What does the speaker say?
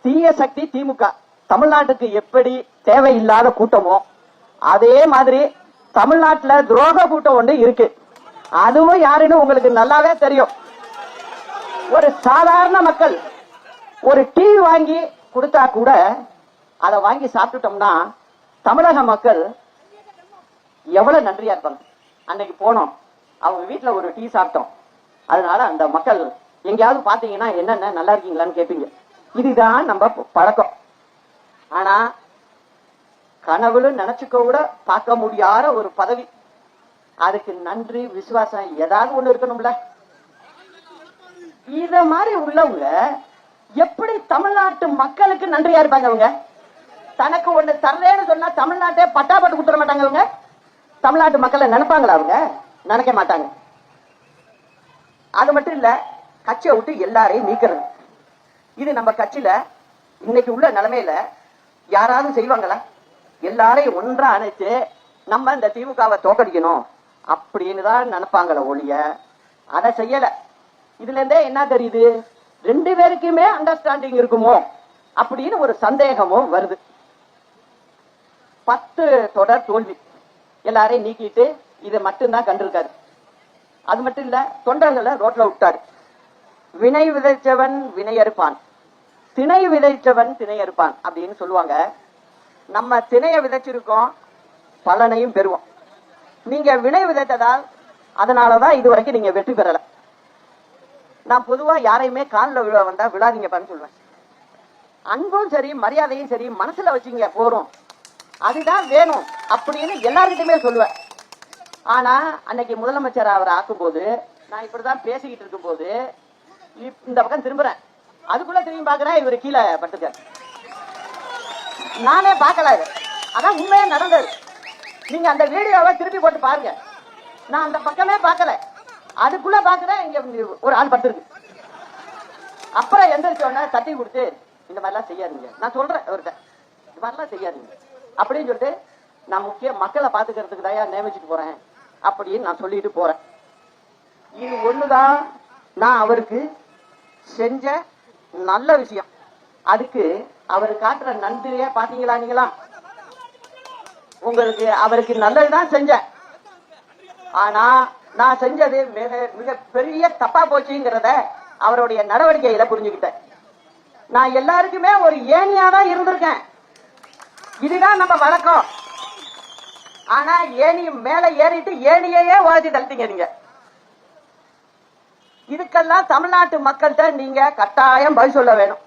தீய சக்தி திமுக தமிழ்நாட்டுக்கு எப்படி தேவையில்லாத கூட்டமோ அதே மாதிரி தமிழ்நாட்டுல துரோக கூட்டம் ஒன்று இருக்கு. அதுவும் யாருன்னு உங்களுக்கு நல்லாவே தெரியும். ஒரு சாதாரண மக்கள் ஒரு டீ வாங்கி கொடுத்தா கூட அதை வாங்கி சாப்பிட்டுட்டோம்னா தமிழக மக்கள் எவ்வளவு நன்றியா இருப்பாங்க. அன்னைக்கு போனோம், அவங்க வீட்டுல ஒரு டீ சாப்பிட்டோம். அதனால அந்த மக்கள் எங்கேயாவது பாத்தீங்கன்னா என்னென்ன நல்லா இருக்கீங்களான்னு கேட்பீங்க. இதுதான் நம்ம பழக்கம். ஆனா கனவுல நினைச்சுக்க கூட பார்க்க முடியாத ஒரு பதவி. அதுக்கு நன்றி விசுவாசம் ஏதாவது ஒண்ணு இருக்கணும்ல. இத மாதிரி உள்ளவங்க எப்படி தமிழ்நாட்டு மக்களுக்கு நன்றியா இருப்பாங்க? அவங்க தனக்கு ஒண்ணு தரலன்னு சொன்னா தமிழ்நாட்டே பட்டாப்பட்டு கொடுத்துட மாட்டாங்க. அவங்க தமிழ்நாட்டு மக்களை நினைப்பாங்களா? அவங்க நினைக்க மாட்டாங்க. அது மட்டும் இல்ல, கட்சியை விட்டு எல்லாரையும் நீக்கிறது. இது நம்ம கட்சியில இன்னைக்கு உள்ள நிலைமையில யாராவது செய்வாங்களா? எல்லாரையும் ஒன்றா அணைச்சு நம்ம இந்த திமுகவை தோக்கடிக்கணும் அப்படின்னு தான் நினைப்பாங்கள ஒழிய அதை செய்யல. இதுல இருந்தே என்ன தெரியுது? ரெண்டு பேருக்குமே அண்டர்ஸ்டாண்டிங் இருக்குமோ அப்படின்னு ஒரு சந்தேகமும் வருது. 10 தொடர் தோல்வி, எல்லாரையும் நீக்கிட்டு இதை மட்டும்தான் கண்டிருக்காரு. அது மட்டும் இல்ல, தொண்டர்களை ரோட்ல விட்டாரு. வினை விதைச்சவன் வினை அறுப்பான், திணை விதைச்சவன் திணை அறுப்பான் அப்படின்னு சொல்லுவாங்க. நம்ம திணைய விதைச்சிருக்கோம், பலனையும் பெறுவோம். நீங்க வினை விதைத்ததால் அதனாலதான் இது வரைக்கும் நீங்க வெற்றி பெறல. நான் பொதுவா யாரையுமே காலில் விழ வந்தா விழாதீங்கப்பான்னு சொல்லுவேன். அன்பும் சரி மரியாதையும் சரி மனசுல வச்சுங்க போறோம், அதுதான் வேணும் அப்படின்னு எல்லார்கிட்டயுமே சொல்லுவேன். ஆனா அன்னைக்கு முதலமைச்சர் அவரை ஆக்கும் போது நான் இப்படிதான் பேசிக்கிட்டு இருக்கும் போது இந்த பக்கம் திரும்புறேன், அதுக்குள்ள திரும்பி பாக்குறேன் இவரு கீழே படுத்துக்காரு. நானே பார்க்கல, அதான் உண்மையா நடந்தது. நீங்க அந்த வீடியோவை திருப்பி போட்டு பாருங்க. நான் அந்த பக்கமே பார்க்கல, அதுக்குள்ள பாக்குறேன் இங்க ஒரு ஆள் படுத்திருக்கு. அப்புறம் எந்திரிச்சோன்னா தட்டி கொடுத்து இந்த மாதிரிலாம் செய்யாதீங்க, நான் சொல்றேன் அவர்கிட்ட இந்த மாதிரிலாம் செய்யாதீங்க அப்படின்னு சொல்லிட்டு, நான் முக்கிய மக்களை பாத்துக்கிறதுக்கு தான் நியமிச்சுட்டு போறேன் அப்படின்னு நான் சொல்லிட்டு போறேன். இது ஒண்ணுதான் நான் அவருக்கு செஞ்ச நல்ல விஷயம். அதுக்கு அவர் காட்டுற நன்றியே பாத்தீங்களா? நீங்களா உங்களுக்கு அவருக்கு நல்லதுதான் செஞ்சேன். ஆனா நான் செஞ்சது மிக மிக பெரிய தப்பா போச்சுங்கிறத அவருடைய நடவடிக்கையில புரிஞ்சுக்கிட்டேன். நான் எல்லாருக்குமே ஒரு ஏணியாதான் இருந்திருக்கேன், இதுதான் நம்ம வழக்கம். ஆனா ஏணி மேல ஏறிட்டு ஏணியையே உழைச்சி தள்ளிட்டீங்க நீங்க. இதுக்கெல்லாம் தமிழ்நாட்டு மக்கள்கிட்ட நீங்க கட்டாயம் பதில் சொல்ல வேணும்.